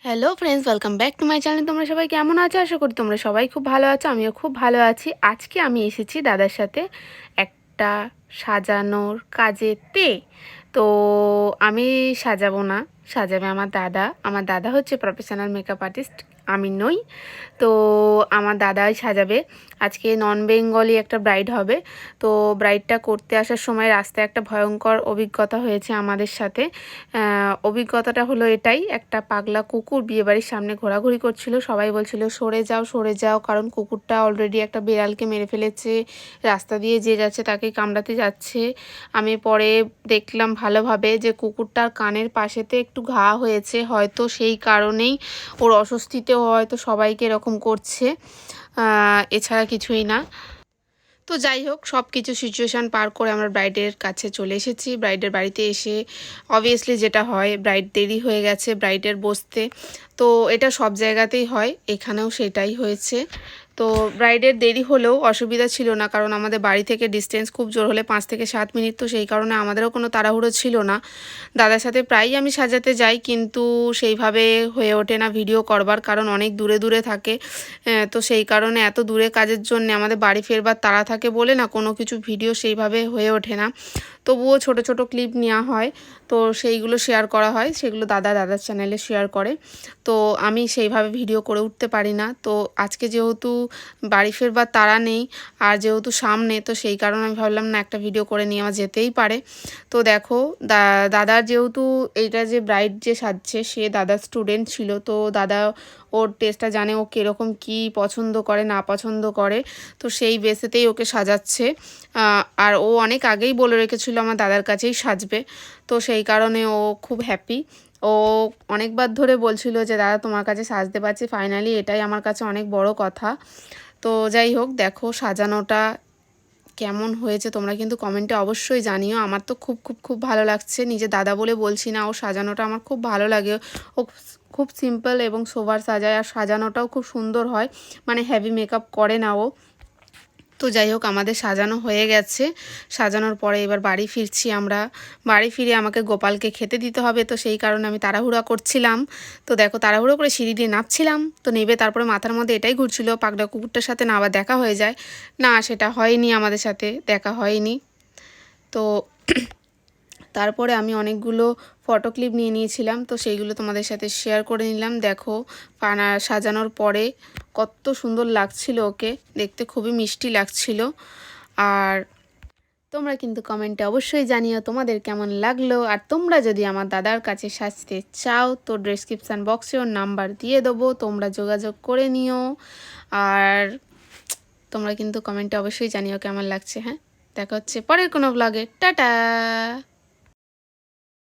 Hello friends, welcome back to my channel. তোমরা সবাই কেমন আছো? আশা করি তোমরা সবাই খুব ভালো আছো। আমিও খুব ভালো আছি। আজকে আমি এসেছি দাদার সাথে একটা সাজানোর কাজেতে। তো আমি সাজাবো না, সাজাবে আমার দাদা। আমার দাদা হচ্ছে প্রফেশনাল মেকআপ আর্টিস্ট, আমি নই। তো আমার দাদাই সাজাবে। আজকে নন বেঙ্গলি একটা ব্রাইড হবে। তো ব্রাইডটা করতে আসার সময় রাস্তায় একটা ভয়ঙ্কর অভিজ্ঞতা হয়েছে আমাদের সাথে। অভিজ্ঞতাটা হলো এটাই: একটা পাগলা কুকুর বিয়েবাড়ির সামনে ঘোরাঘুরি করছিল। সবাই বলছিল সরে যাও সরে যাও, কারণ কুকুরটা অলরেডি একটা বিড়ালকে মেরে ফেলেছে, রাস্তা দিয়ে যে যাচ্ছে তাকে কামড়াতে যাচ্ছে। আমি পরে দেখলাম ভালোভাবে যে কুকুরটার কানের পাশেতে একটু ঘা হয়েছে, হয়তো সেই কারণেই ওর অস্বস্তিতেও হয়তো সবাইকে এরকম করছে, এছাড়া কিছুই না। তো যাই হোক, সব কিছু সিচুয়েশান পার করে আমরা ব্রাইডের কাছে চলে এসেছি। ব্রাইডের বাড়িতে এসে অবভিয়াসলি যেটা হয়, ব্রাইড দেরি হয়ে গেছে ব্রাইডের বসতে। তো এটা সব জায়গাতেই হয়, এখানেও সেটাই হয়েছে। তো ব্রাইডের দেরি হলেও অসুবিধা ছিল না, কারণ আমাদের বাড়ি থেকে ডিস্টেন্স খুব জোর হলে 5 থেকে 7 মিনিট, তো সেই কারণে আমাদেরও কোনো তাড়াহুড়ো ছিল না। দাদার সাথে প্রায়ই আমি সাজাতে যাই, কিন্তু সেইভাবে হয়ে ওঠে না ভিডিও করবার, কারণ অনেক দূরে দূরে থাকে। তো সেই কারণে এত দূরে কাজের জন্য আমাদের বাড়ি ফেরবার তাড়া থাকে বলে না কোনো কিছু ভিডিও সেইভাবে হয়ে ওঠে না। তবুও ছোট ছোট ক্লিপ নেওয়া হয়, তো সেইগুলো শেয়ার করা হয়, সেগুলো দাদার চ্যানেলে শেয়ার করে। তো আমি সেইভাবে ভিডিও করে উঠতে পারি না। তো আজকে যেহেতু বাড়ি ফেরবার তাড়া নেই, আর যেহেতু সামনে, তো সেই কারণে আমি ভাবলাম না, একটা ভিডিও করে নিয়ে আমার যেতেই পারে। তো দেখো, দাদার যেহেতু এইটা যে ব্রাইড যে সাজছে সে দাদার স্টুডেন্ট ছিল, তো দাদা ওর টেস্টটা জানে, ও কীরকম কী পছন্দ করে না পছন্দ করে, তো সেই বেসেতেই ওকে সাজাচ্ছে। আর ও অনেক আগেই বলে রেখেছিল আমার দাদার কাছেই সাজবে, তো সেই কারণে ও খুব হ্যাপি। ও অনেকবার ধরে বলছিল যে দাদা তোমার কাছে সাজতে পারছি, ফাইনালি এটাই আমার কাছে অনেক বড় কথা। তো যাই হোক, দেখো সাজানোটা কেমন হয়েছে তোমরা কিন্তু কমেন্টে অবশ্যই জানিও। আমার তো খুব খুব খুব ভালো লাগছে, নিজে দাদা বলে বলছি না, ও সাজানোটা আমার খুব ভালো লাগে। ও খুব সিম্পল এবং সোবার সাজায়, আর সাজানোটাও খুব সুন্দর হয়, মানে হেভি মেকআপ করে না ও। তো যাই হোক, আমাদের সাজানো হয়ে গেছে। সাজানোর পরে এবার বাড়ি ফিরছি আমরা। বাড়ি ফিরে আমাকে গোপালকে খেতে দিতে হবে, তো সেই কারণে আমি তাড়াহুড়া করছিলাম। তো দেখো, তাড়াহুড়ো করে সিঁড়ি দিয়ে নামছিলাম, তো নেবে তারপরে মাথার মধ্যে এটাই ঘুরছিল পাগলা কুকুরটার সাথে না আবার দেখা হয়ে যায়। না, সেটা হয়নি, আমাদের সাথে দেখা হয়নি। তো তারপরে আমি অনেকগুলো ফটো ক্লিপ নিয়ে নিয়েছিলাম, তো সেইগুলো তোমাদের সাথে শেয়ার করে নিলাম। দেখো, পানা সাজানোর পরে কত সুন্দর লাগছিল ওকে দেখতে, খুবই মিষ্টি লাগছিল। আর তোমরা কিন্তু কমেন্টে অবশ্যই জানিও তোমাদের কেমন লাগলো। আর তোমরা যদি আমার দাদার কাছে সাজতে চাও, তো ডেসক্রিপশান বক্সে ওর নাম্বার দিয়ে দেবো, তোমরা যোগাযোগ করে নিও। আর তোমরা কিন্তু কমেন্টে অবশ্যই জানিও কেমন লাগছে। হ্যাঁ, দেখা হচ্ছে পরের কোনো ব্লগে। টাটা।